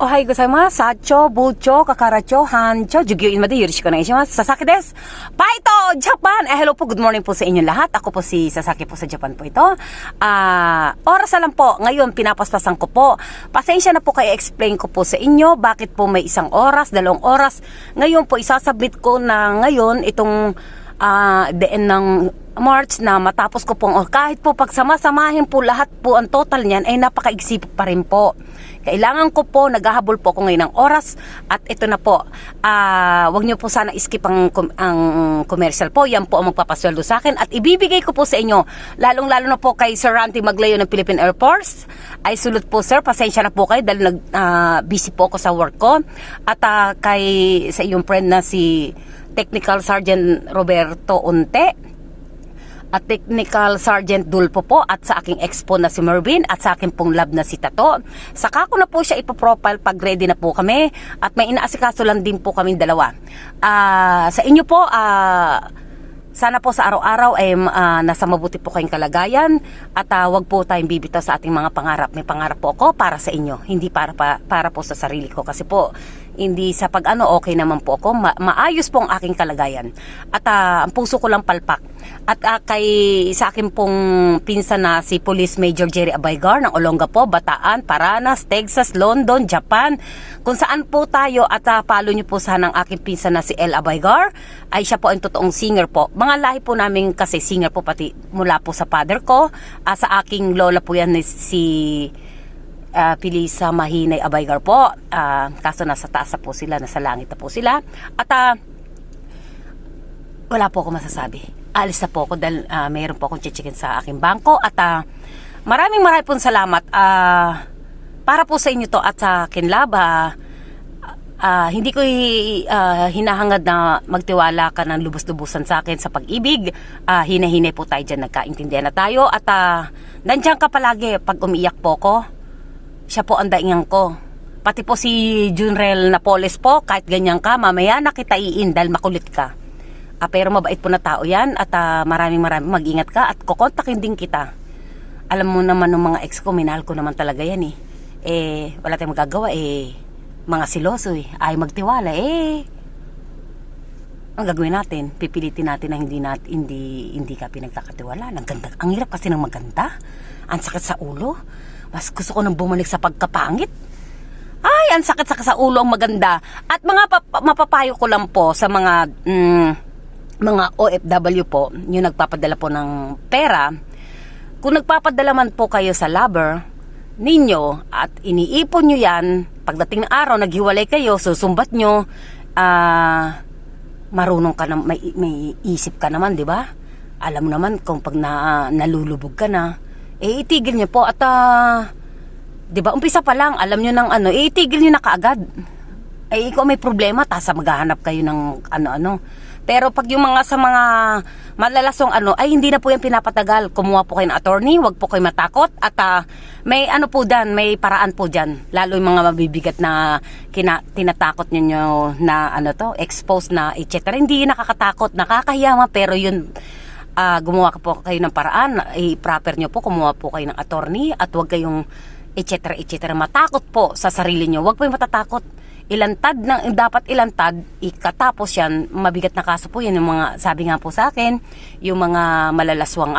おはようございます。サチョ、ブチョ、カカラチョ、ハンチョ、Jugyo in Madi, Yoroshiku onegaishimasu. Sasaki desu. Paito, Japan! Hello po, good morning po sa inyong lahat. Ako po si Sasaki po sa Japan po ito. Oras na lang po. Ngayon, pinapaspasan ko po. Pasensya na po kayo, explain ko po sa inyo bakit po may 1 oras, 2 oras. Ngayon po, isasubmit ko na ngayon itong the end ng March na matapos ko pong, kahit po pagsama-samahin po lahat po ang total niyan ay napakaigsip pa rin po. Kailangan ko po, naghahabol po ako ngayon ng oras at ito na po. Wag niyo po sana skip ang commercial po. Yan po ang magpapasweldo sa akin at ibibigay ko po sa inyo. Lalong-lalo na po kay Sir Ranty Maglayo ng Philippine Air Force. Ay sulot po sir, pasensya na po kayo dahil busy po ako sa work ko. At sa iyong friend na si Technical Sergeant Roberto Unte at Technical Sergeant Dulpo po at sa aking expo na si Mervin at sa aking pong lab na si Tato. Saka ko na po siya ipoprofile pag ready na po kami at may inaasikaso lang din po kami dalawa. Sa inyo po, sana po sa araw-araw ay nasa mabuti po kayong kalagayan at wag po tayong bibitaw sa ating mga pangarap. May pangarap po ako para sa inyo, hindi para po sa sarili ko kasi po hindi sa okay naman po ako, maayos po ang aking kalagayan at ang puso ko lang palpak. At sa akin pong pinsan na si Police Major Jerry Abaygar ng Olongapo, Bataan, Paranas, Texas, London, Japan, kung saan po tayo at follow nyo po sana ang aking pinsan na si El Abaygar, ay siya po ang totoong singer po. Mga lahi po namin kasi singer po pati mula po sa father ko, sa aking lola po yan si Pilisa Mahinay Abaygar po, kaso nasa taas po sila, nasa langit na po sila at wala po ako masasabi. Alis na po ako dahil mayroon po akong chichikin sa aking bangko at maraming pong salamat para po sa inyo to at sa Kinlab. Hindi ko hinahangad na magtiwala ka ng lubos-lubusan sa akin sa pag-ibig. Hinahinay po tayo dyan, nagkaintindihan na tayo at nandiyan ka palagi pag umiiyak po ko. Siya po ang daingan ko. Pati po si Junrel Napoles po, kahit ganyan ka, mamaya na kita iin dahil makulit ka. Pero mabait po na tao yan at maraming mag-ingat ka at kukontakin din kita. Alam mo naman ng mga ex ko, minahal ko naman talaga yan wala tayong magagawa mga siloso ay magtiwala ang gagawin natin, pipilitin natin na hindi ka pinagkakatiwala. Ang hirap kasi ng maganda, ang sakit sa ulo. Mas gusto ko nang bumalik sa pagkapangit. Ay, ang sakit-sakit sa ulo ang maganda. At mga mapapayo ko lang po sa mga OFW po, yung nagpapadala po ng pera. Kung nagpapadala man po kayo sa lover ninyo at iniipon nyo yan, pagdating ng araw, naghiwalay kayo, susumbat nyo, marunong ka na, may isip ka naman, di ba? Alam mo naman kung pag nalulubog ka na, itigil nyo po at di ba, umpisa pa lang, alam nyo ng itigil nyo na kaagad. Ikaw may problema, tasa maghahanap kayo ng ano-ano. Pero pag yung sa mga malalasong ay hindi na po yung pinapatagal. Kumuha po kayo ng attorney, wag po kayo matakot at may po dyan, may paraan po dyan. Lalo yung mga mabibigat na tinatakot nyo na expose na etc. Hindi nakakatakot, nakakahiyama pero yun, gumawa po kayo ng paraan, i-proper nyo po, kumuha po kayo ng attorney at wag kayong etc. matakot po sa sarili nyo. Wag po yung matatakot. Dapat ilantad, ikatapos yan, mabigat na kaso po yan, yung mga, sabi nga po sa akin, yung mga malalaswang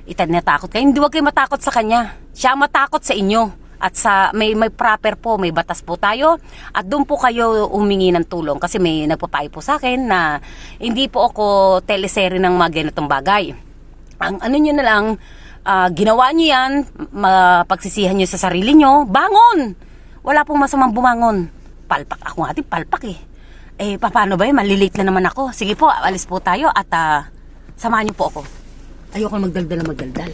itinatakot kayo, hindi wag kayo matakot sa kanya, siya matakot sa inyo, at may proper po, may batas po tayo, at doon po kayo humingi ng tulong, kasi may nagpapayo po sa akin na hindi po ako teleserye ng mga ganitong bagay. Ang nyo na lang, ginawa nyo yan, pagsisihan nyo sa sarili nyo, bangon! Wala pong masamang bumangon. Palpak ako nga, palpak paano ba yun? Malilate na naman ako. Sige po, alis po tayo at samahan niyo po ako. Ayoko magdaldal.